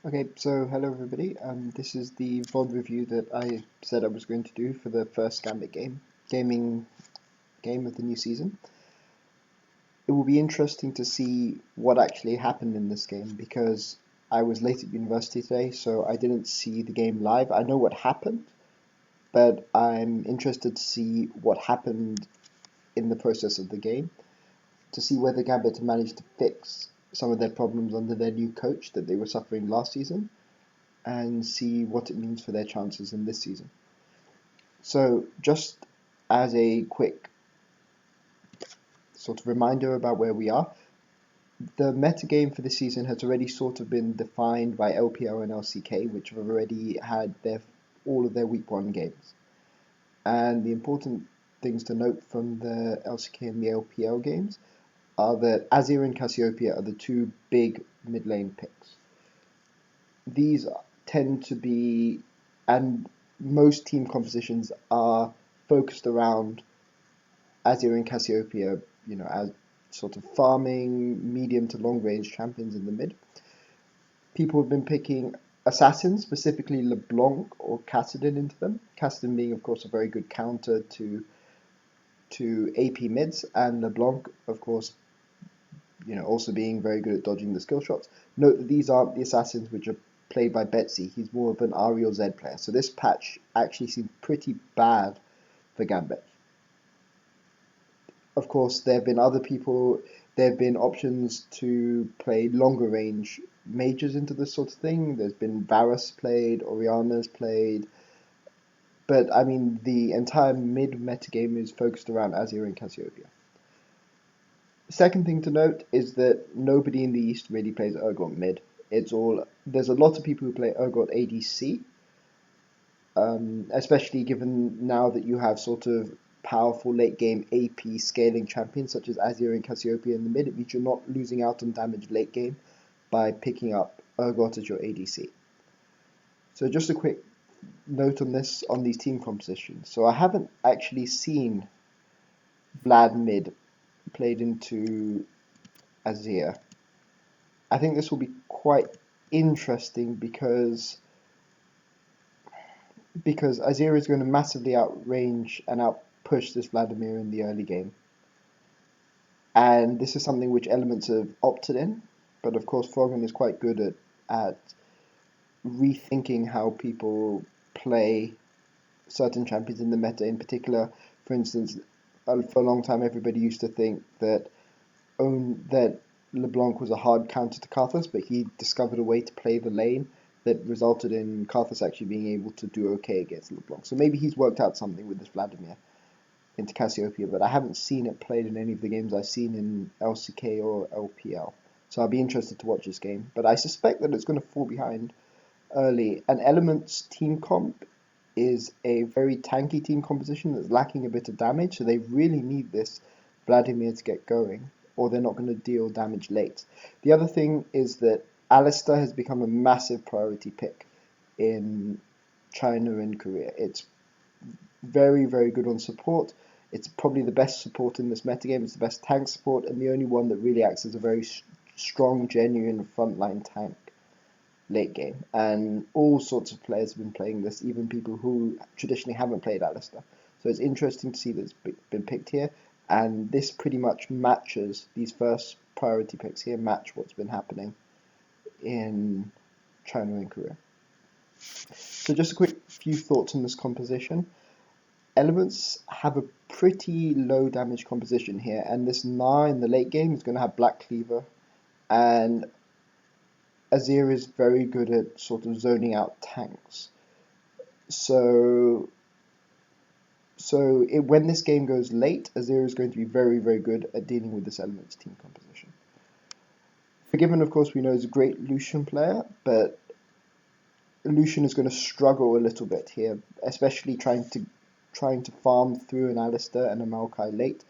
Okay, so hello everybody. This is the VOD review that I said I was going to do for the first Gambit gaming game of the new season. It will be interesting to see what actually happened in this game because I was late at university today, so I didn't see the game live. I know what happened, but I'm interested to see what happened in the process of the game, to see whether Gambit managed to fix some of their problems under their new coach that they were suffering last season, and see what it means for their chances in this season. So, just as a quick sort of reminder about where we are, the metagame for this season has already sort of been defined by LPL and LCK, which have already had all of their week 1 games. And the important things to note from the LCK and the LPL games are that Azir and Cassiopeia are the two big mid lane picks. These tend to be, and most team compositions are focused around Azir and Cassiopeia, as sort of farming, medium to long range champions in the mid. People have been picking assassins, specifically LeBlanc or Kassadin into them. Kassadin being, of course, a very good counter to AP mids, and LeBlanc, of course, also being very good at dodging the skill shots. Note that these aren't the assassins which are played by Betsy. He's more of an Ariel Z player. So this patch actually seems pretty bad for Gambit. Of course, there have been options to play longer range mages into this sort of thing. There's been Varus played, Oriana's played, but I mean, the entire mid metagame is focused around Azir and Cassiopeia. Second thing to note is that nobody in the East really plays Urgot mid. There's a lot of people who play Urgot ADC, especially given now that you have sort of powerful late game AP scaling champions such as Azir and Cassiopeia in the mid. It means you're not losing out on damage late game by picking up Urgot as your ADC. So just a quick note on these team compositions. So I haven't actually seen Vlad mid played into Azir. I think this will be quite interesting because Azir is going to massively outrange and outpush this Vladimir in the early game. And this is something which Elements have opted in, but of course Froggen is quite good at rethinking how people play certain champions in the meta. In particular, for instance, for a long time everybody used to think that LeBlanc was a hard counter to Karthus, but he discovered a way to play the lane that resulted in Karthus actually being able to do okay against LeBlanc. So maybe he's worked out something with this Vladimir into Cassiopeia, but I haven't seen it played in any of the games I've seen in LCK or LPL. So I'll be interested to watch this game. But I suspect that it's going to fall behind early. And Elements team comp is a very tanky team composition that's lacking a bit of damage, so they really need this Vladimir to get going, or they're not going to deal damage late. The other thing is that Alistar has become a massive priority pick in China and Korea. It's very, very good on support. It's probably the best support in this metagame. It's the best tank support, and the only one that really acts as a very strong, genuine frontline tank late game. And all sorts of players have been playing this, even people who traditionally haven't played Alistar. So it's interesting to see that it's been picked here, and this pretty much matches, these first priority picks here match what's been happening in China and Korea. So just a quick few thoughts on this composition. Elements have a pretty low damage composition here, and this Gnar in the late game is going to have Black Cleaver, and Azir is very good at sort of zoning out tanks. So when this game goes late, Azir is going to be very, very good at dealing with this Elements team composition. Forgiven, of course, we know is a great Lucian player, but Lucian is going to struggle a little bit here, especially trying to farm through an Alistar and a Maokai late.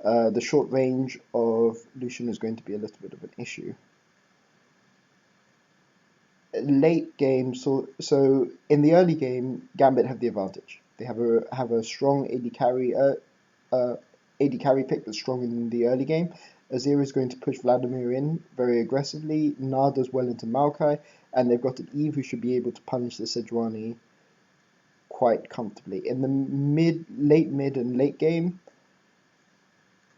The short range of Lucian is going to be a little bit of an issue. Late game, so in the early game, Gambit have the advantage. They have a strong AD carry pick that's strong in the early game. Azir is going to push Vladimir in very aggressively. Na does well into Maokai, and they've got an Eve who should be able to punish the Sejuani quite comfortably. In the late mid and late game,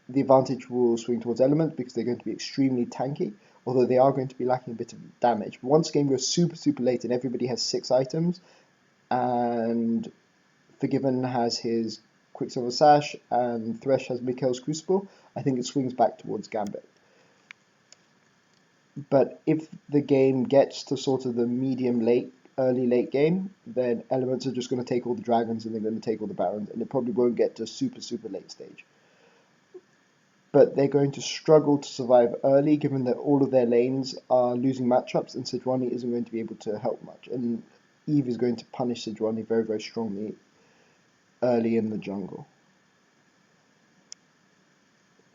the advantage will swing towards Element because they're going to be extremely tanky, although they are going to be lacking a bit of damage. But once the game goes super late and everybody has 6 items, and Forgiven has his Quicksilver Sash and Thresh has Mikhail's Crucible, I think it swings back towards Gambit. But if the game gets to sort of the early late game, then Elements are just going to take all the dragons and they're going to take all the barons, and it probably won't get to super late stage. But they're going to struggle to survive early, given that all of their lanes are losing matchups, and Sejuani isn't going to be able to help much. And Eve is going to punish Sejuani very strongly early in the jungle.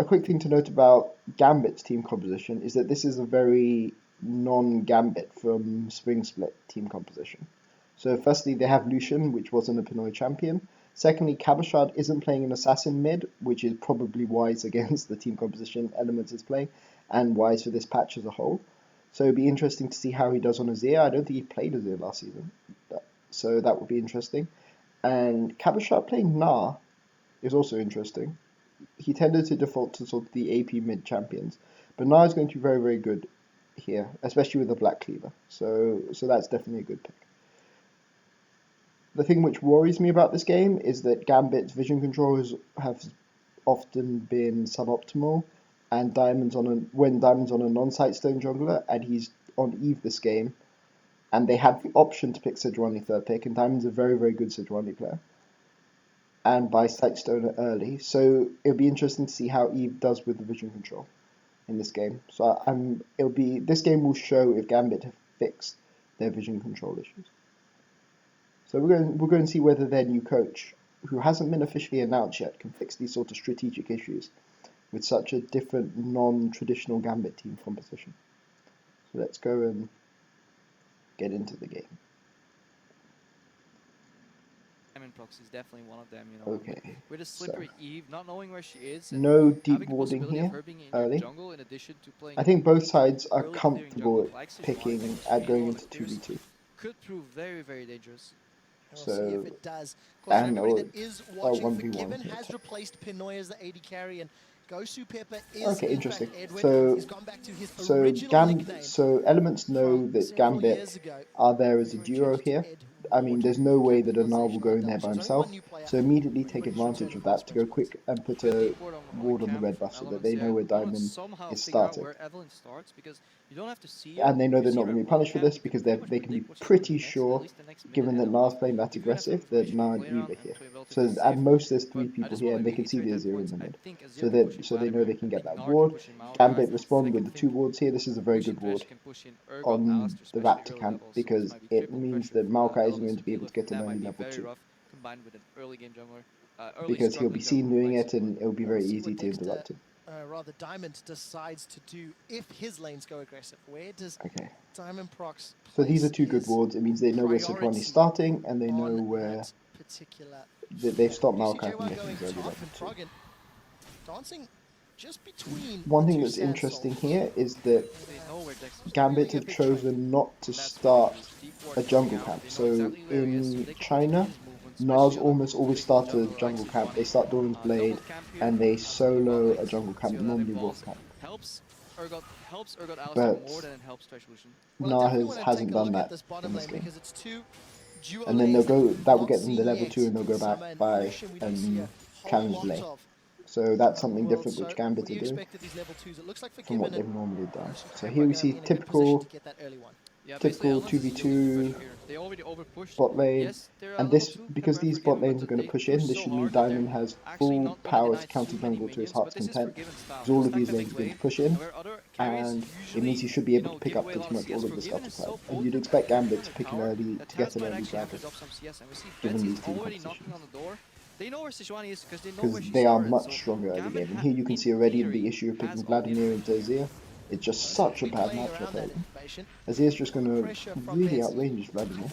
A quick thing to note about Gambit's team composition is that this is a very non-Gambit from Spring Split team composition. So firstly, they have Lucian, which wasn't a Pinoy champion. Secondly, Cabashard isn't playing an assassin mid, which is probably wise against the team composition Elements is playing, and wise for this patch as a whole. So it'd be interesting to see how he does on Azir. I don't think he played Azir last season, so that would be interesting. And Cabashard playing Na is also interesting. He tended to default to sort of the AP mid champions, but Na is going to be very good here, especially with the Black Cleaver. So that's definitely a good pick. The thing which worries me about this game is that Gambit's vision controls have often been suboptimal, and when Diamond's on a non-Sightstone jungler and he's on Eve this game, and they have the option to pick Sejuani third pick, and Diamond's a very good Sejuani player, and buy Sightstone early, so it'll be interesting to see how Eve does with the vision control in this game. So this game will show if Gambit have fixed their vision control issues. So we're going to see whether their new coach, who hasn't been officially announced yet, can fix these sort of strategic issues with such a different, non-traditional Gambit team composition. So let's go and get into the game. Prox is definitely one of them, you know. Okay. With a slippery Eve, not knowing where she is. No deep warding here early. Jungle, in addition to playing I think both sides are comfortable picking at going into 2v2. Could prove very dangerous. We'll see if it does. Of course, everybody that is watching, 1v1 Forgiven here, has replaced Pinoy as the AD carry, and Gosu Pepper is okay, interesting. He's gone back to his original nickname. So Elements know that Gambit are there as a duo here. I mean, there's no way that Anar will go in there by himself, so immediately take advantage of that to go quick and put a ward on the red buff so that they know where Diamond is starting. And they know they're not going to be punished for this because they can be pretty sure, given that Nar's playing that aggressive, that Nar and Eve are here. So at most there's 3 people here and they can see the Azir in the mid. So they know they can get that ward. Gambit respond with the 2 wards here. This is a very good ward on the Raptor camp because it means that Maokai isn't going to be able to get an early level 2. Because he'll be seen doing it and it'll be very easy to interrupt him. Rather, Diamond decides to do if his lanes go aggressive. Where does Diamond Prox? So these are 2 good wards. It means they know where Sejuani's starting and they know where they've stopped Maokai from getting his early level 2. Dancing just between. One thing that's interesting here is that Gambit have chosen not to start a jungle camp. So in China, Nas almost always start a jungle camp. They start Doran's Blade and they solo a jungle camp, normally Wolf camp. But Nas hasn't done that in this game. And then that will get them to level 2 and they'll go back by challenge lane. So that's something different which Gambit are doing from what they've normally done. So here we see typical 2v2 bot lane, and this, because these bot lanes are going to push in, this should mean Diamond has full power to counter jungle to his heart's content, because all of these lanes are going to push in, and it means he should be able to pick up pretty much all of the scuttle side. And you'd expect Gambit to get an early dragon, given these team compositions. Because they are much stronger early game, and here you can see already the issue of picking Vladimir into Azir. It's just such a bad matchup early. Azir's just going to really outrange Vladimir.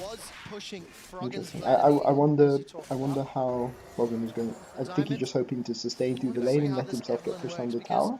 Interesting. I wonder how Froggen is going to. I think he's just hoping to sustain through the lane and let himself get pushed on the tower.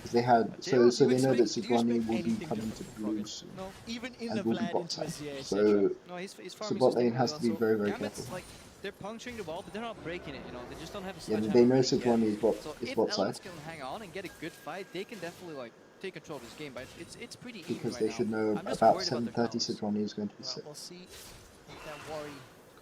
because they had J-Rock, so do you they know that expect- do you Sidwani expect will be anything coming to different from blue Froggen? soon, No, Even in and the will be Vlad bot into side. his ZA, So no, he's so farming bot lane sustainably has well. to be So very Gambit's careful. like, they're puncturing the wall, but they're not breaking it, you know. They just don't have a Yeah, sledgehammer they know really yet. Sidwani So is if bot Elements side can hang on and get a good fight, they can definitely like take control of this game. But it's pretty even because right they now. should know I'm just about worried about their 7:30 counters. Sidwani is going to be Well, sick. we'll see if that worry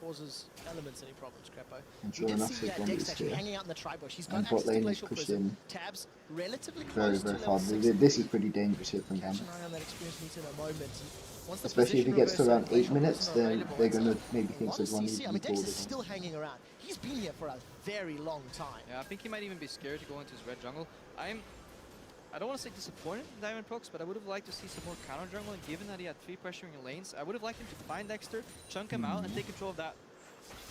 causes Elements any problems, Crepo. And We sure did enough, see Sidwani Dex is actually here. hanging out in the tri-bush. He's got And access bot to lane is Glacial pushed Prism. in Tabs relatively very, close to very level far. 6 This is indeed. pretty dangerous here from Catch Gambit. an eye on that experience meter in a moment. And once the Especially if position it gets to reversal around and 8 Glacial minutes, Prism are then available, they're it's going to maybe a think lot of Sidwani CC. I will mean, be Dex bored is again. still hanging around. He's been here for a very long time. Yeah, I think he might even be scared to go into his red jungle. I don't want to say disappointed in Diamond Prox, but I would have liked to see some more counter jungle. And given that he had 3 pressuring lanes, I would have liked him to find Dexter, chunk him out, and take control of that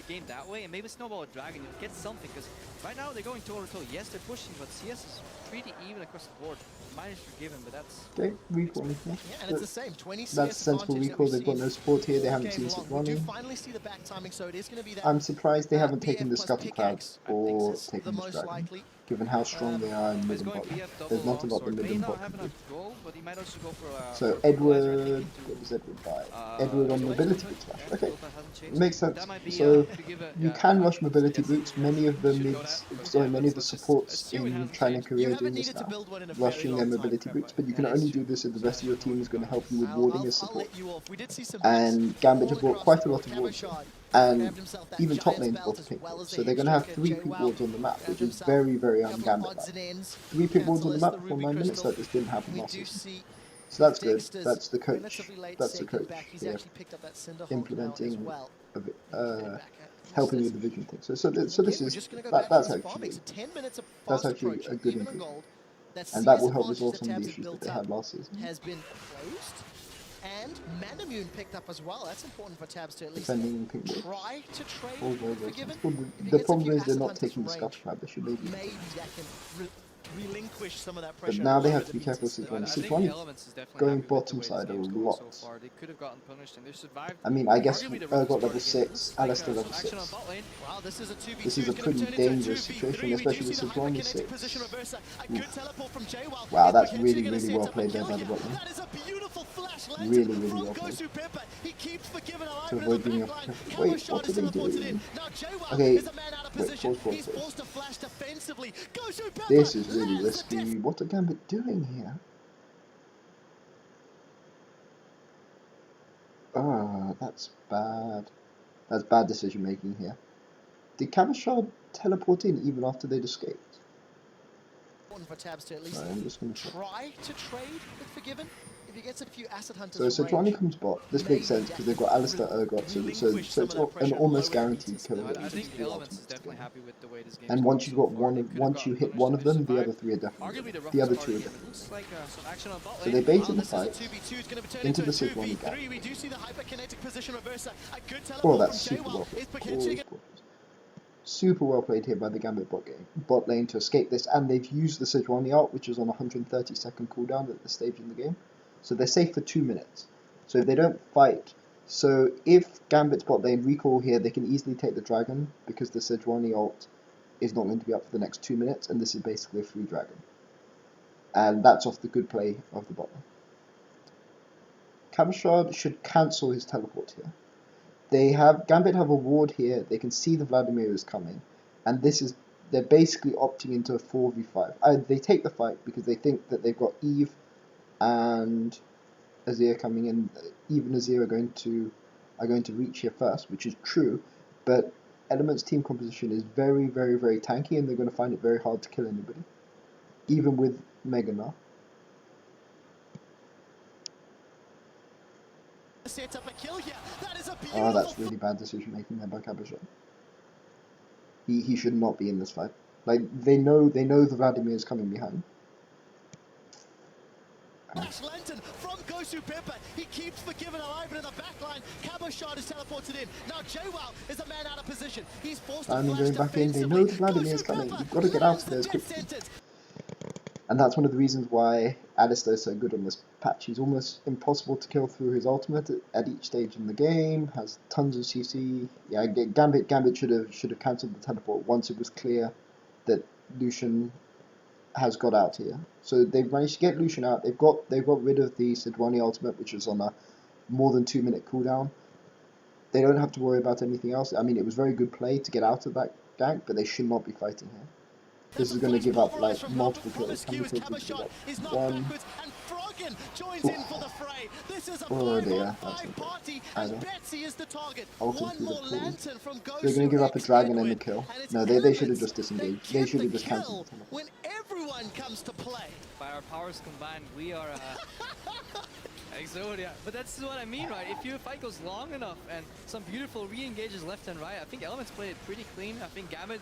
game that way and maybe snowball a dragon, you get something, because right now they're going toe-to-toe. Yes, they're pushing, but CS is pretty even across the board. Mine is forgiven, but that's... Okay, recall. Yeah, and it's the same. 20 CS That's sensible advantage that recall. we've They've got seen no support here. They all haven't game seen long. We do Sidwani. finally see the back timing, so it is going to be that. I'm surprised they haven't taken BF the plus Scuttle Crab pickaxe, I think or is the taken this most dragon, likely. given how strong they are in He's mid and going bottom. BF double There's not a lot the longsword. mid May and not bottom have do. enough gold, but he might also go for So fertilizer, I Edward, think, what does Edward buy? into, Edward on fertilizer mobility to it. boots flash. Yeah, Okay, gold that hasn't changed. makes sense. That might be, So to give a, you yeah, can rush mobility yes. boots. Many of the Should go mids, that, but sorry, yeah, many of the let's just supports assume it in hasn't China and changed. Korea You are doing haven't this needed to now, build one in a rushing very their long time, mobility boots. But you can That only is do true. this if the rest of your team is going to help you with I'll warding as support. let you off. We did see some And Gambit have brought quite a lot of wards, and even top lane's brought a pick ward. So they're going to have 3 pick wards on the map, which is very, very un-Gambit-like. 3 pick wards on the map for 9 minutes, that just didn't happen last season. So that's good. That's the coach. That's the coach here implementing, helping with the vision thing. So this is that's actually a good improvement, and that will help resolve some of the issues that they had last season. Has been closed, and Manamune picked up as well. That's important for Tabs to at least Defending pink ward. try to trade All very, with very Forgiven. sensible. If he The gets a problem few is they're Acid not Hunters taking from the Scuttle Crab. They should maybe. maybe that can relinquish some of that But pressure. now they and have to be load careful it into with the- Sidwani. I think Elements is definitely going happy with the bottom way this side a game's going lot. so far. They could have gotten punished and they survived. I mean, I guess Arguably, the got rookie level started again. 6, Looks like, Alistair some level action 6. on bot lane. Wow, this is a 2v2. This is a It's gonna pretty turn into a dangerous 2v3. situation, We especially do with see the Sidwani hyperkinetic 6. position reverser. A good teleport from Jaywell. Wow, He's that's potentially really, gonna really set well up a played there kill by the here. bot lane. That is a beautiful flash lantern Really, really from well played. Gosu Pepper. He keeps Forgiven alive To in avoid the being back a line. wait, Cowboy what is are they teleported in. doing? Now Jaywell Okay, is a man out of position. pause. He's forced to flash defensively. Gosu Pepper This is really lands the risky. What are Gambit doing here? Ah, that's bad. That's bad decision making here. Did Kamashard teleport in even after they'd escaped? important for Tabs to at least Sorry, I'm just going to try to trade with Forgiven. If he gets a few Acid Hunters So from Johnny range, comes bot. This makes sense because they've got Alistair Urgot, so it's an almost guaranteed kill. I think Elements is definitely happy with the way this game. And once you've got once you hit one of them, the other 3 are definitely. The other 2 are definitely. Looks like some action on bot So lane. they baited the this is a fight 2v2. It's going to be turned into the a Sidwani 2v3. gap. We do see the hyperkinetic position reverser. A good Oh, teleport that's from super Jaywell well is played. potentially Super well played here by the Gambit bot lane to escape this, and they've used the Sidwani ult, which is on 130-second cooldown at this stage in the game. So they're safe for 2 minutes. So if they don't fight, so if Gambit's bot lane recall here, they can easily take the dragon because the Sidwani ult is not going to be up for the next 2 minutes, and this is basically a free dragon. And that's off the good play of the bot lane. Kamashard should cancel his teleport here. Gambit have a ward here, they can see the Vladimir is coming, and they're basically opting into a 4v5. They take the fight because they think that they've got Eve and Azir coming in. Eve and Azir are going to reach here first, which is true, but Element's team composition is very, very, very tanky, and they're going to find it very hard to kill anybody, even with Meganar. set up a kill here. That is a beautiful. Oh, that's really bad decision making there by Cabashot. He should not be in this fight. Like they know the Vladimir is coming behind. Flash Lantern from Gosu Pepper. He keeps Forgiven alive, and in the back line, Cabochard is teleported in. Now Jaywell is a man out of position. He's forced to flash Going back in. They know the Vladimir is coming. You've got to get out of there as quickly. And that's one of the reasons why Alistair is so good on this patch. He's almost impossible to kill through his ultimate at each stage in the game. Has tons of CC. Yeah, Gambit should have cancelled the teleport once it was clear that Lucian has got out here. So they've managed to get Lucian out. They've got rid of the Sidwani ultimate, which was on a more than 2 minute cooldown. They don't have to worry about anything else. I mean, it was very good play to get out of that gank, but they should not be fighting here. This is going to give up like multiple kills. How many kills did you give up? 1. Oh dear, that's not good. Either. Ultimate through the pool. So they're going to give up a dragon and a kill. No, they should have just disengaged. They should have just cancelled the when everyone comes to play. By our powers combined, we are Exodia. But that's what I mean, right? If your fight goes long enough and some beautiful re-engages left and right, I think Elements played it pretty clean. I think Gambit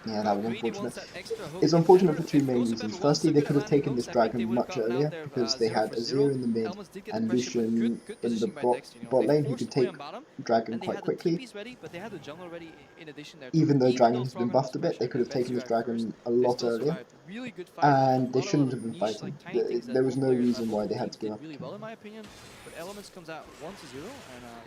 Yeah, that was Greedy unfortunate. wants that extra hook It's in unfortunate for center. two If main Gosu reasons. was Firstly, so they good could at have landing taken this hooks, I think they dragon would have much gotten out earlier there because they 0 had for Azir 0. in the mid Elements did get the and pressure, but Lucian good in the positioning by Dexter. You know, bot they lane who forced could the play take on bottom, dragon and they quite had the quickly. TPs ready, but they had the jungle ready in addition there. Even though Even dragon though has been Froggen buffed was a bit, they pressured could have and Betsy taken this got first, dragon a they lot still earlier. survived. Really good fight. And A they lot shouldn't of have been niche, fighting. like tiny things that There was both no players, reason both why they had teams to give did up. really well in my opinion. But Elements comes out 1-0, and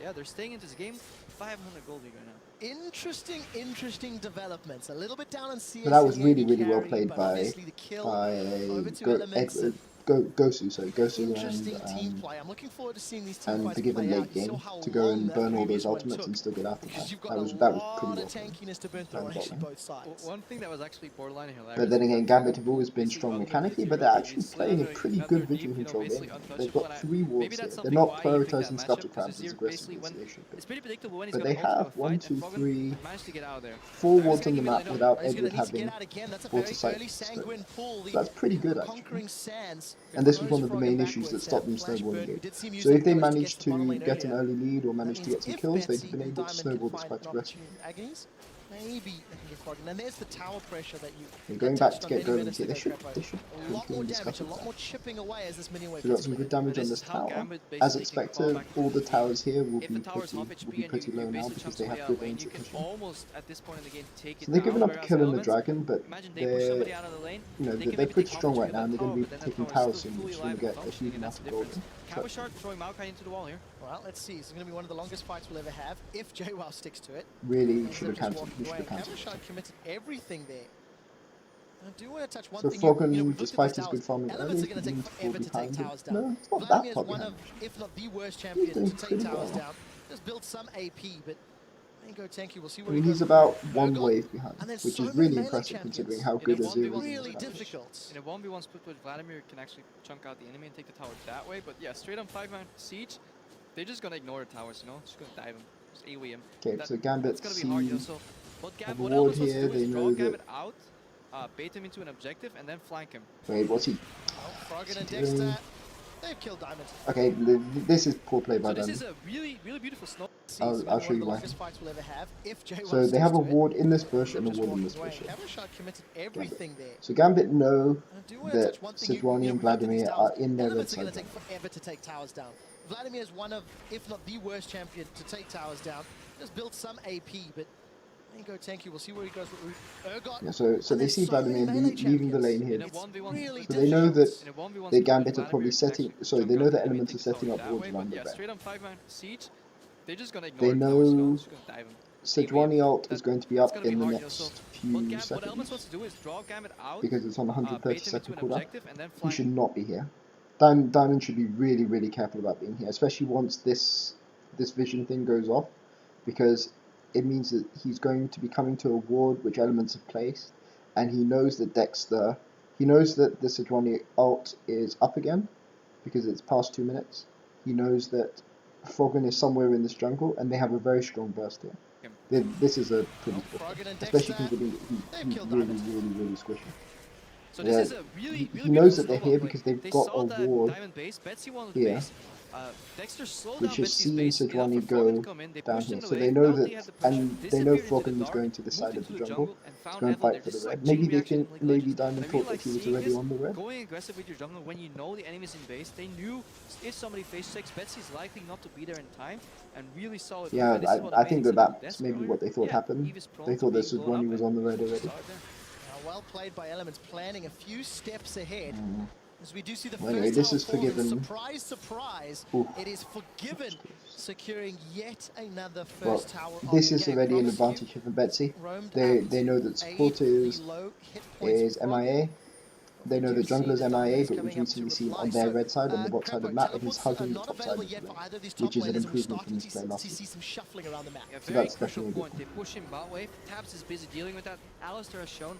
yeah, they're staying into this game. 500 gold lead right now. Interesting developments. A little bit down on CS. But that was in really, AD really well carry, played but by obviously the kill over to Elements. Gosu Interesting team play. I'm looking forward to seeing these team and fights Forgiven play out. late You saw game how to go long and that burn all previous those one ultimates took, and still get after because that. you've got That a was lot pretty well of played. tankiness to burn through By on the actually bottom. both sides. One thing that was actually borderline hilarious. But then again, Gambit have always been basically strong run the mechanically, but V0, they're they actually slid playing a under pretty another good deep, vision control basically game. They've untouchable, got and 3 maybe wards that's here. They're something not why he picked that prioritizing scatter matchup, because crabs Azir as basically aggressively as when they should be. it's pretty predictable when he's But got they the ult to have a 1, fight, 2, and Froggen 3, managed to get out of there. 4 Now he's wards on gonna the give it a map no. without He's going Edward to need to get having out again. That's a water very sight early scope. sanguine pull. So that's pretty good actually. Conquering Sands. And this was throws one of the Froggen main issues that backwards. stopped Now, them snowballing Flashburn, we it. did see him use So that if they ghost to get managed to the bottom to lane get an earlier. early lead or That managed to means get some if kills, they'd Betsy have been and able to Diamond snowball can this find quite an aggressively. opportunity agonies, maybe they can get Froggen. And there's the tower pressure that you They're had going back touched to on get many golems minutes here. ago, They should Crepo. be A lot more doing damage, a discussion lot there. more chipping away as this mini wave So we've got gets some good cleared. damage on This this is how tower. Gambit As basically can claw expected, back all into the the game. towers here will If the be tower is half pretty HP and you low now basically because chunk they somebody have out of good lane, lanes you to can push in. almost at this point in the game take it So they're down. giving up Whereas killing the Elements, dragon, but imagine they push somebody out of the lane, they can they're maybe pretty take half strong HP right of now, and that they're going tower, to but be then that taking tower is towers still soon, fully which is going alive to and get a functioning, huge and amount that's of the gold. difference. Camera Shark throwing Maokai into the wall here. Well, let's see. This is going to be one of the longest fights we'll ever have if JWoww sticks to it. Really Ends should up have just cancelled. walking He should away. have Camera cancelled. Shark committed everything there. I do want to touch one So thing. Froggen, We've looked at despite these his towers. good farming Elements early, are going to take he's forever to take behind him. towers down. No, it's not that Vladimir is far one behind. of, if not the worst He's champion doing to take pretty towers well. down. Just build some AP, but Mango Tanky, we'll see I where mean, he he's goes. about one Ergon, wave behind, and then which so is many really melee impressive champions. considering how In a good Azir is 1v1 in this Really match. difficult. In a 1v1 split with Vladimir, can actually chunk out the enemy and take the tower that way. But yeah, straight on 5-man siege, they're just gonna ignore the towers, you know? Just gonna dive him, just AoE him. Okay, so Gambit That's gonna be hard, you know. see So what a what ward Elements wants to here. do They is draw know that. Gambit out, bait him into an objective, and then flank him. Wait, what's he? Oh, Froggen and doing? Dexter, they've killed Diamond. Okay, this is poor play by So this them. is a really beautiful snow. I'll show you why. Fights we'll ever have if JWoww So they have a sticks to it. ward in this bush and a Just ward in walking this away. bush here. Camera Shark committed everything there. So Gambit know I do want to that touch one thing. Sejuani and we've looked at these Vladimir towers. are in their red Elements are side. going to take forever to take towers down. Vladimir is one of, if not the worst champion to take towers down. Just build some AP, but Mango Tanky, we'll see where he goes with Ergon. Yeah, so they see Vladimir leaving the lane here. In a 1v1 really So they know that in a 1v1 the split Gambit with are probably Vladimir, can setting. actually Sorry, chunk they know out the the enemy and elements are take the tower setting up that wards way, around but the yeah, red. straight on 5-man siege, they're just gonna They ignore the towers, you know? know Just gonna dive him. Sejuani ult is going to be That's up gonna be in the hard, you know. So next what few Elements seconds wants to do is draw Gambit out, because it's on bait 130 him into second an cooldown. objective, and then He flank should him. not be here. Diamond should be really careful about being here, especially once this vision thing goes off, because it means that he's going to be coming to a ward which Elements have placed, and he knows that he knows that the Sejuani ult is up again, because it's past 2 minutes. He knows that Froggen is somewhere in this jungle, and they have a very strong burst here. This is a pretty poor play, especially considering that he's really squishy. So this is a really he knows that they're snowball here play. because they've They got saw a that ward Diamond base, Betsy wanted here, base. Dexter slowed which down has Betsy's seen base enough Sejuani for Froggen go to come in. They down pushed here. him So away. they know Now that, they had the pressure, and they know disappeared into the Froggen is dark, going to the moved side of into the the jungle and to found go and Evelyn. fight They're for the just like red. Maybe chain they reaction think, like maybe legends. Diamond I really thought like that he was seeing already this. on the red. Going aggressive with your jungle when you know the enemy's in base. They knew if somebody face checks, Betsy's likely not to be there in time, and really solid. Yeah, This is what I made think it that's desperate maybe earlier. what they thought Yeah, happened. Eve is prone They to thought that being blown Sejuani up was and on the red just already. started there. Now, well played by Elements, planning a few steps ahead. As we do see the Well, anyway, first this tower is falling. Forgiven. Surprise, Oof. it is Forgiven securing yet another Well, first tower this of is the game. already an Promise you, advantage here for Betsy. roamed They out know to that support aid is the low hit points of Froggen. MIA. They know We that do see jungler's the MIA, Dominators but coming we've up to recently seen reply. on their So, red side, on the bot side of the map, that he's teleports hugging the not top side available of yet the for lane, either of these top which is an laners, and we're improvement from starting his play to last see season. some shuffling around the map. Yeah, So very that's crucial definitely a good point. point. They push him bot wave. Tabs is busy dealing with that. Alistair has shown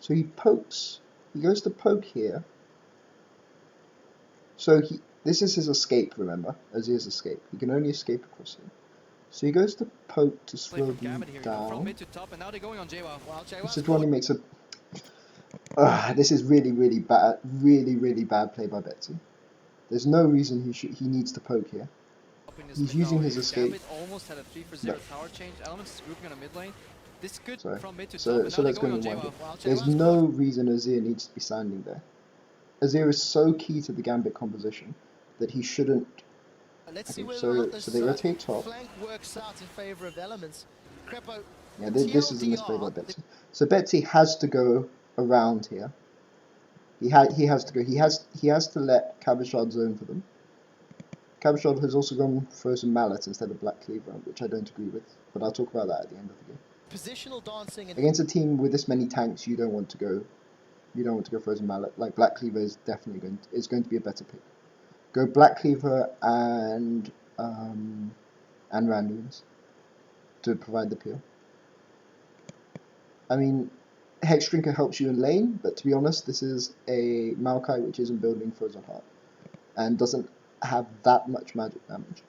So he pokes. He goes to poke here. So this is his escape, remember? As his escape. He can only escape across here. So he goes to poke to Play slow from them Gambit here, you know, from down. mid to top, and now they're going on JWoww. Well, Sejuani makes a... This is really bad, really bad play by Betsy. There's no reason he needs to poke here. He's using his escape. Gambit almost had a 3 for 0 tower change. Elements is grouping on a mid lane. This could Sorry. from mid to top, So and now let's they're go going in on one. JWoww. There's no reason Azir needs to be standing there. Azir is so key to the Gambit composition that he shouldn't. Let's see Okay, whether so or not this they rotate top. flank works out in favor of Elements. Crepo, Yeah, this is a misplay by Betsy. So Betsy has to go around here. He has to go. He has to let Cabochard zone for them. Cabochard has also gone Frozen Mallet instead of Black Cleaver, which I don't agree with. But I'll talk about that at the end of the game. positional dancing and Against a team with this many tanks, you don't want to go Frozen Mallet. Like Black Cleaver is definitely going to be a better pick. Go Black Cleaver and Randoons to provide the peel. I mean, Hex Drinker helps you in lane, but to be honest, this is a Maokai which isn't building Frozen Heart and doesn't have that much magic damage.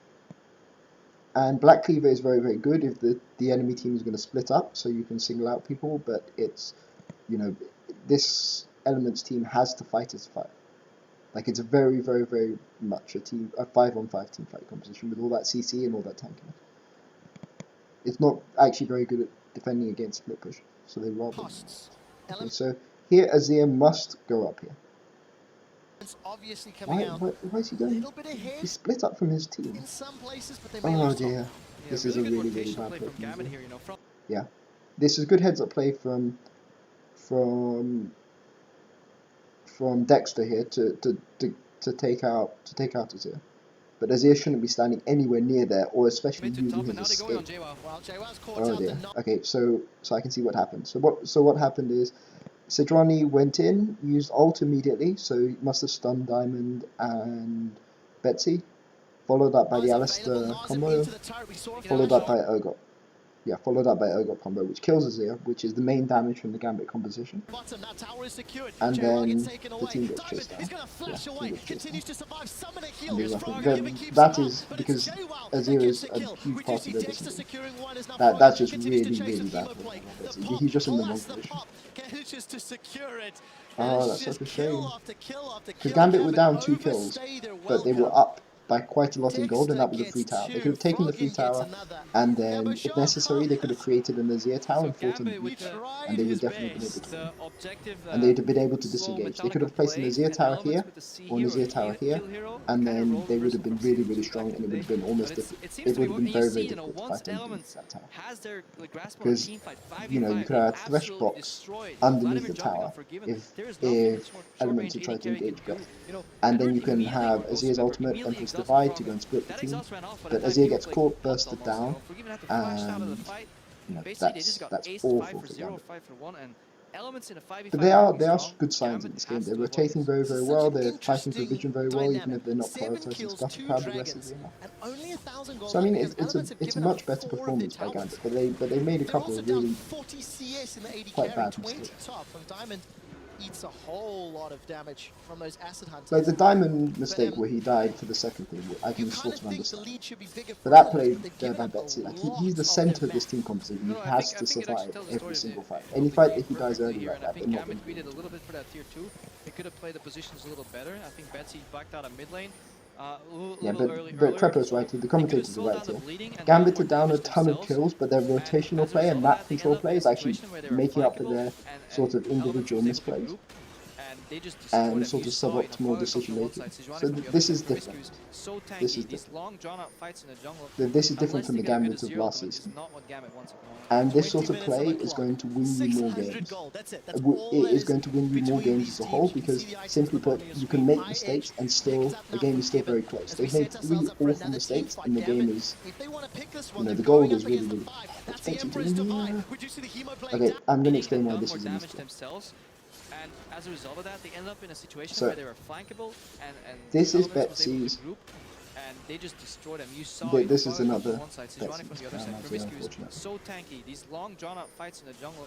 And Black Cleaver is very good if the enemy team is going to split up, so you can single out people, but it's, you know, this Elements team has to fight as a fight. Like, it's a very much a 5-on-5 team fight composition with all that CC and all that tanking. It's not actually very good at defending against split push, so they rather. costs. Okay, so here Azir must go up here. Elements obviously coming out Why is he a going? little bit ahead He split up from his team. in some places, but they may Oh lose top. dear, this is a good really rotational bad play play from from Gambit Azir. here, you know, from Yeah, this is good heads up play from Dexter here to take out Azir. But Azir shouldn't be standing anywhere near there, or especially mid to using top, and now his they're going on escape. JWoww. Well, JWoww's caught Oh out the dear. knock. Okay, so I can see what happened. So what happened is Sejuani went in, used ult immediately, so he must have stunned Diamond and Betsy, followed up by the Alistair combo, followed up by Urgot. Yeah, followed up by Urgot combo, which kills Azir, which is the main damage from the Gambit composition. Bottom, that tower is secured. And JWoww then gets taken the away. team gets Diamond chased down. is going to flash Yeah, away. team gets chased Continues down. to survive. Summon a And heal. there's His nothing. Frog even keeps That him is up, but because it's JWoww Azir that is gets a the kill. huge part of Reducing their Dexter decision. securing one is now That's just continues to really chase with bad Hemo for play. Betsy. The He's just in the wrong plus the position. pop manages to secure it. Oh, And that's it's such a just kill shame. after kill after Because kill. Gambit were down 2 overstay kills, their but they were welcome. up by quite a lot in gold, and that was a Dexter free gets tower. They two, could have taken the free Froggen gets tower, another. and then, if Cabochard, necessary, they could have created an Azir tower and fought on the Gambit with beach, the and they would his definitely been able best. to the win. objective, And they'd have been able to slow disengage. They could methodical have placed an play, Azir and tower Elements here, with the C or an hero, Azir tower here, kill hero, and kinda then role they would reversal have been from really CM2 strong, back and in it the would have day. been almost But difficult. it seems It to be would have been working. You very see, you know, difficult to once fight underneath Elements that tower. has their grasp on a Because, team fight, 5v5, you know, you could have Thresh absolutely box destroyed. underneath Vladimir the jumping tower Unforgiven. if There is nothing that short Elements range had AD tried to carry can engage do. Gut. You know, And then Edward you can immediately have goes Azir's Pepper, ultimate, immediately Empress exhausts Divide, to Froggen. go and split the That team. exhaust ran off by the But time Azir Hemo gets play caught, popped bursted almost, you down, know. Forgiven had to flash out of the and fight. you know, Basically, they just got that's aced awful 5 for for 0, Gambit. 5 for 1, and Elements in a 5v5 But they are looking strong. good signs in Gambit this game. has They're to avoid rotating this. very This is well. such an They're fighting for interesting vision very well, even dynamic. if they're not 7 prioritizing kills, Scatter 2 Crowd dragons, aggressively enough. and only 1,000 gold So I mean, because it's Elements have a given much up better 4 of their performance by towers. Gambit, but they made a They're couple also of down really 40 CS in the AD quite carry, bad 20 mistakes. top, and Diamond eats a whole lot of damage from those acid hunters. Like the Diamond mistake where he died for the second thing, I You can kind sort of of think the understand. lead should be bigger But for that Elements, play but they've there given by up a Betsy, like lot he's the of center their of this map. team composition. No, He no, has I to think it actually survive tells the every story single of fight. the Any fight that game he dies perfectly early here, like and I that, think they're not Gambit going to we did a little bit for that tier 2. They could have played the positions a little better. I think Betsy backed out of mid lane. Yeah, Earlier, but Crepo's so right, the they could have commentators are slowed right down the here. bleeding and done Gambit more are down a damage ton of themselves. kills, but their And rotational as a play result and of map that, they control ended up play in a is actually situation where they were making up for flankable, their and sort of Elements individual was able to misplays group, and they just destroyed and them. sort You of saw, you know, suboptimal Froggen comes decision from one making. side, Sejuani So from the other this side. is Promiscuous different. so tanky. This is These different. long drawn out fights in the jungle. This is different Unless from they the get a good Gambit of Azir last ultimate, season. is not what Gambit wants at the moment. And this 20 sort of minutes on play the is clock. going to win you more 600 games. gold. That's it. That's It all that is going to win you more between games these as a whole teams. You can because, see the items simply at the bottom put, of your you screen. can make My mistakes edge. and still Next up the now game from is still Gibbon. very close. As They've we made set 3 ourselves up for awful another mistakes team and the fight, game Gambit, is, if they want to pick this you one, know, they're the gold going is up really, against the really 5. That's the expensive to Emperor's Divide. win. Reducing the Hemo play Okay, down. I'm going to Bleeding explain and why done this more is a damage misplay. themselves, and as a result of that, they ended up in a situation So, where they were flankable, and this is Elements was able Betsy's. to group, and they just destroyed them. You saw This Froggen is come another from one side, Sejuani from Betsy's the other side. down, Promiscuous, unfortunately. so tanky. These long drawn out fights in the jungle.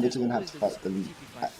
Gambit are going to have to fight them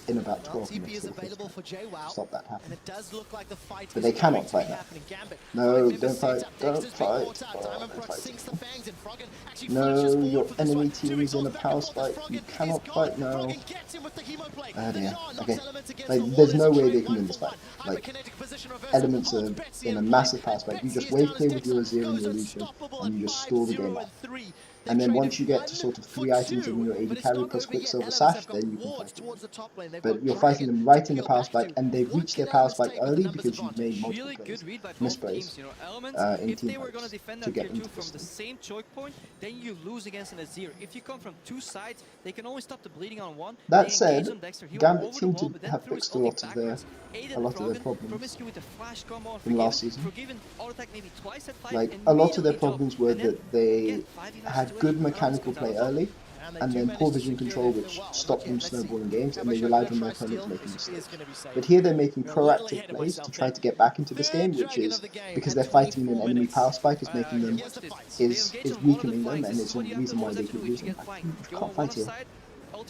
in about Well, 12 TP minutes is to the first available time for JWoww, to stop that and happening. it does look like the fight But is they going cannot to fight be now. happening. Gambit, No, 5 don't fight, setup, don't Dexter's being fight. caught out. Oh, Diamond they're Frog sinks the fighting. fangs, and Froggen actually No, flashes your forward for this enemy one. team Jimmy is in goes a back power and forth as spike. You Froggen is cannot gone. fight now. Froggen gets him with the hemo play. Oh The dear. Jar knocks Okay. Elements against Like, the wall. there's no way a they trade, can win 1 this for fight. 1. Like, Hyperkinetic position reversal. Elements Holds are Betsy in a in massive play, power spike. You Betsy just is wave down as clear with your Dexter Azir and goes your Lucian, unstoppable and at you just stall the 5-0 game and out. 3. And then They've once you traded get to 1 sort of for 3 items in 2, your AD but it's carry not plus over quick yet. silver Elements sash, have got then you can wards fight towards again. the top lane. They've But got you're fighting Dragon them to right in the peel power back spike, to. and they've What reached can their power Elements spike take with the early numbers because you've advantage? made multiple Really plays, good read by both misplays, teams. You know, Elements, in if team they were going to fights defend to that get tier them 2 to from this the thing. same choke point, then you lose against an Azir. If you come from 2 sides, they can only stop the bleeding on one. That They engage said, on Dexter. He went Gambit over the seem wall, to but then have threw his fixed a ulti lot of their backwards. Aided problems Froggen. Promiscu with a flash combo on from last Forgiven. season. Forgiven auto attack maybe twice at 5. Like, a lot of their immediately dropped. problems were And then, that they again, 5v5 had situation. good Elements mechanical goes out on play top. early, And they and do then manage poor to vision secure control, their which well. stopped Okay, them let's see. snowballing games, and they Cabochard relied gonna on their try opponent steal. to make a This mistake. is gonna be safe. But here they're making We're a little proactive ahead of plays to myself try there. to get back into this Third game, which Dragon is of the game because at they're fighting in 24 an enemy minutes. power spike is making them Here's the fight. They is engage on one of the weakening them, flanks. and This it's is a what you have to reason why always they have to keep do if you losing. get I flanked. you Go can't on one fight here. side.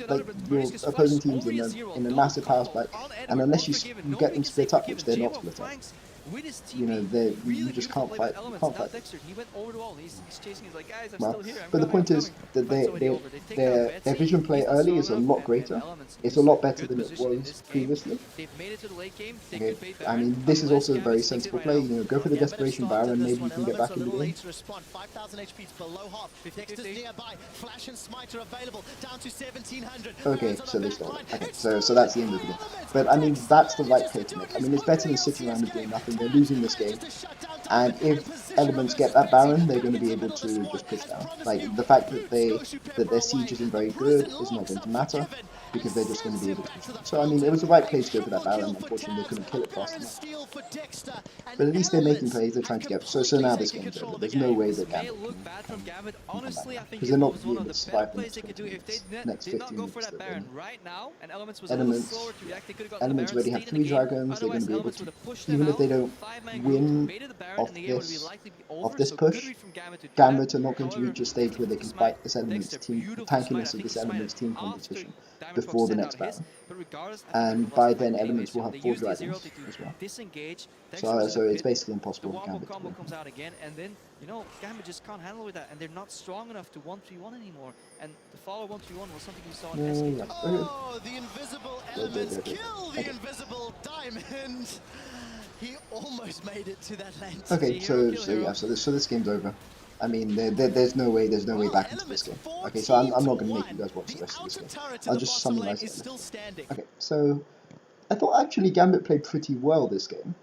like your opposing team's in a massive power spike, and unless you get them split up, which they're not split up, you know, you just can't fight. You can't fight. He went over the wall. He's chasing. He's like, guys, I'm Well, still here. I'm but the coming. point is that their vision play early is a lot greater. It's a lot better than it was previously. They've made it to the late game. They Okay, could bait I mean, this is also a very sensible play. You know, go for the desperation Baron. Maybe you can get back in the game. 5,000 HP's below half. Dexter's nearby. Flash and Smite are available. Down to 1,700. Okay, so they stole it. Okay, so that's the end of the game. But I mean, that's the right play to make. I mean, it's better than sitting around and doing nothing. They're losing this game, and if Elements get that Baron, they're going to be able to just push down. Like the fact that their siege isn't very good is not going to matter, because they're just going to be able to push down. So I mean, it was the right play to go for that Baron. Unfortunately, they couldn't kill it fast enough. But at least they're making plays. They're trying to get. So now this game's over. There's no way that Gambit can because they're not going to be able to survive the next 15 minutes. Elements already have 3 dragons. They're going to be able to, even if they don't win off this push, Gambit are not going to reach a stage where they can fight this Elements team, the tankiness of this Elements team competition before the next battle. And by then, Elements will have 4 dragons as well. So it's basically impossible for Gambit to win. Comes out again, and then Gambit just can't handle with that, and they're not strong enough to 1-3-1 anymore. And the follow 1-3-1 was something we saw in SK. Oh, the invisible Elements kill the invisible Diamond. He almost made it to that lane. Okay, so this game's over. I mean, there's no way back into this game. Okay, so I'm not going to make you guys watch the rest of this game. I'll just summarize it. Okay, so I thought actually Gambit played pretty well this game.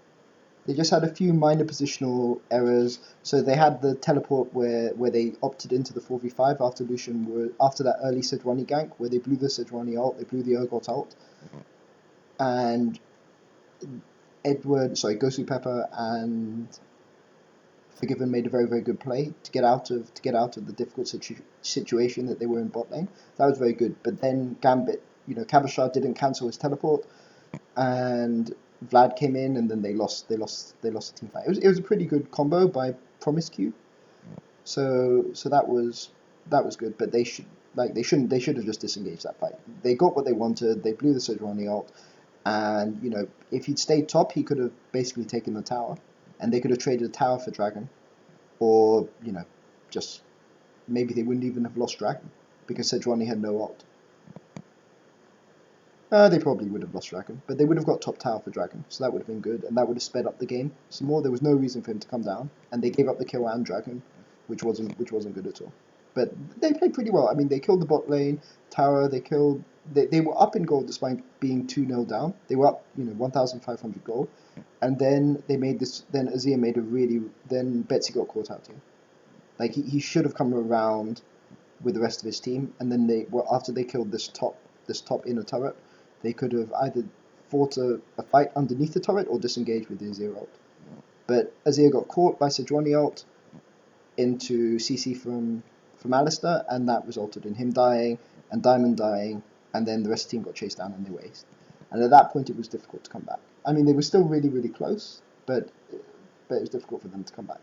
They just had a few minor positional errors. So they had the teleport where they opted into the 4v5 after that early Sejuani gank, where they blew the Sejuani ult, they blew the Urgot ult, and Gosu Pepper and Forgiven made a very, very good play to get out of the difficult situation that they were in bot lane. That was very good. But then Gambit, Cabochard didn't cancel his teleport, and Vlad came in, and then they lost the team fight. It was a pretty good combo by Promiscu. So that was good. But they should have just disengaged that fight. They got what they wanted. They blew the Sejuani ult, and if he'd stayed top, he could have basically taken the tower. And they could have traded a tower for Dragon, or just maybe they wouldn't even have lost Dragon because Sejuani had no ult. They probably would have lost Dragon, but they would have got top tower for Dragon, so that would have been good, and that would have sped up the game some more. There was no reason for him to come down, and they gave up the kill and Dragon, which wasn't good at all. But they played pretty well. I mean, they killed the bot lane tower. They were up in gold despite being 2-0 down. They were up 1,500 gold. And then they made this. Then Azir made then Betsy got caught out here. Like he should have come around with the rest of his team. And then after they killed this top inner turret, they could have either fought a fight underneath the turret or disengaged with the Azir ult. But Azir got caught by Sejuani ult into CC from Alistair, and that resulted in him dying and Diamond dying, and then the rest of the team got chased down and they waced. And at that point, it was difficult to come back. I mean, they were still really, really close, but it was difficult for them to come back.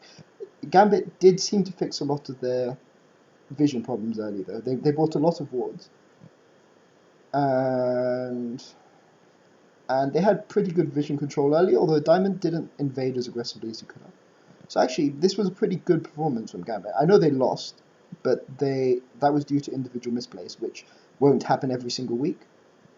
Gambit did seem to fix a lot of their vision problems early, though. They bought a lot of wards, and they had pretty good vision control early, although Diamond didn't invade as aggressively as he could have. So actually, this was a pretty good performance from Gambit. I know they lost, but that was due to individual misplays, which won't happen every single week.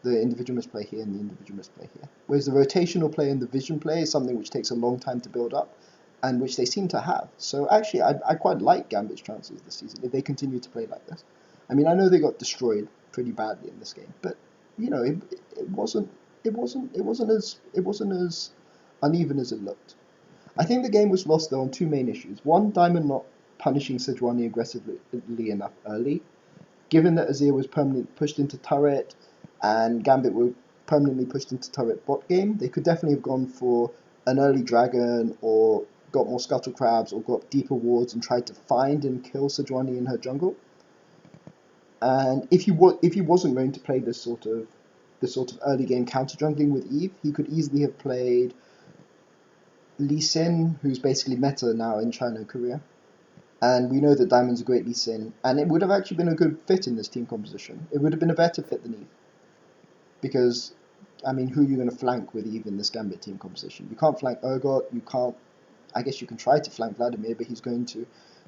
The individual misplay here and the individual misplay here. Whereas the rotational play and the vision play is something which takes a long time to build up, and which they seem to have. So actually, I quite like Gambit's chances this season if they continue to play like this. I mean, I know they got destroyed pretty badly in this game, but it wasn't as uneven as it looked. I think the game was lost though on 2 main issues. One, Diamond not punishing Sejuani aggressively enough early, given that Azir was permanently pushed into turret and Gambit were permanently pushed into turret bot game. They could definitely have gone for an early dragon, or got more scuttle crabs, or got deeper wards and tried to find and kill Sejuani in her jungle. And if he wasn't going to play this sort of early game counter jungling with Eve, he could easily have played Lee Sin, who's basically meta now in China and Korea, And we know that Diamond's a great Lee Sin, and it would have actually been a good fit in this team composition. It would have been a better fit than Eve. Because, I mean, who are you going to flank with Eve in this Gambit team composition? You can't flank Urgot, you can't... I guess you can try to flank Vladimir, but he's going to...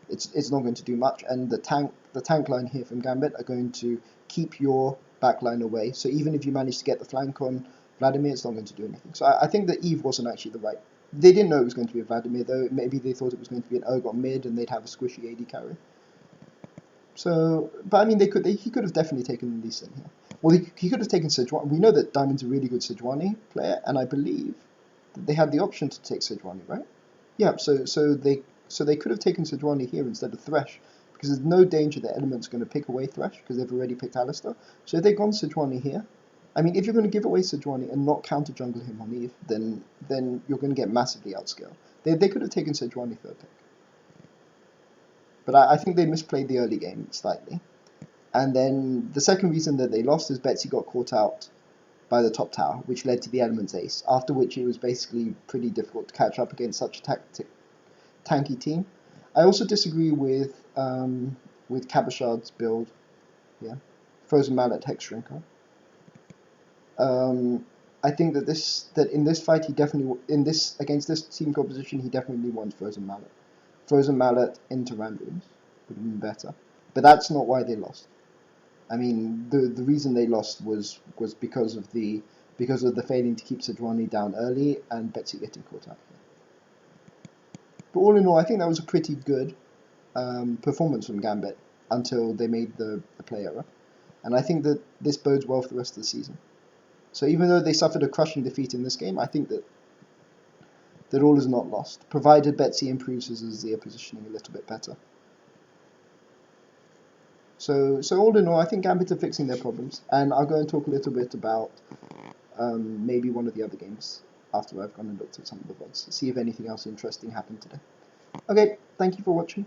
It's not going to do much, and the tank line here from Gambit are going to keep your backline away. So even if you manage to get the flank on Vladimir, it's not going to do anything. So I think that Eve wasn't actually the right... They didn't know it was going to be a Vladimir, though. Maybe they thought it was going to be an Urgot mid, and they'd have a squishy AD carry. So, but I mean, he could have definitely taken Lee Sin here. Well, he could have taken Sejuani. We know that Diamond's a really good Sejuani player, and I believe that they had the option to take Sejuani, right? Yeah, so they could have taken Sejuani here instead of Thresh, because there's no danger that Element's going to pick away Thresh, because they've already picked Alistar. So if they've gone Sejuani here, I mean, if you're going to give away Sejuani and not counter jungle him on Eve, then you're going to get massively outscaled. They could have taken Sejuani third pick. But I think they misplayed the early game slightly. And then the second reason that they lost is Betsy got caught out by the top tower, which led to the Elements ace, after which it was basically pretty difficult to catch up against such a tanky team. I also disagree with Cabashard's build. Yeah, Frozen Mallet Hex Shrinker. I think that in this fight against this team composition he definitely won Frozen Mallet. Frozen Mallet into Randoms would have been better, but that's not why they lost. I mean, the reason they lost was because of the failing to keep Sejuani down early and Betsy getting caught out here. But all in all, I think that was a pretty good performance from Gambit until they made the play error, and I think that this bodes well for the rest of the season. So even though they suffered a crushing defeat in this game, I think that all is not lost, provided Betsy improves his Azir positioning a little bit better. So all in all, I think Gambit are fixing their problems, and I'll go and talk a little bit about maybe one of the other games after I've gone and looked at some of the VODs, see if anything else interesting happened today. Okay, thank you for watching.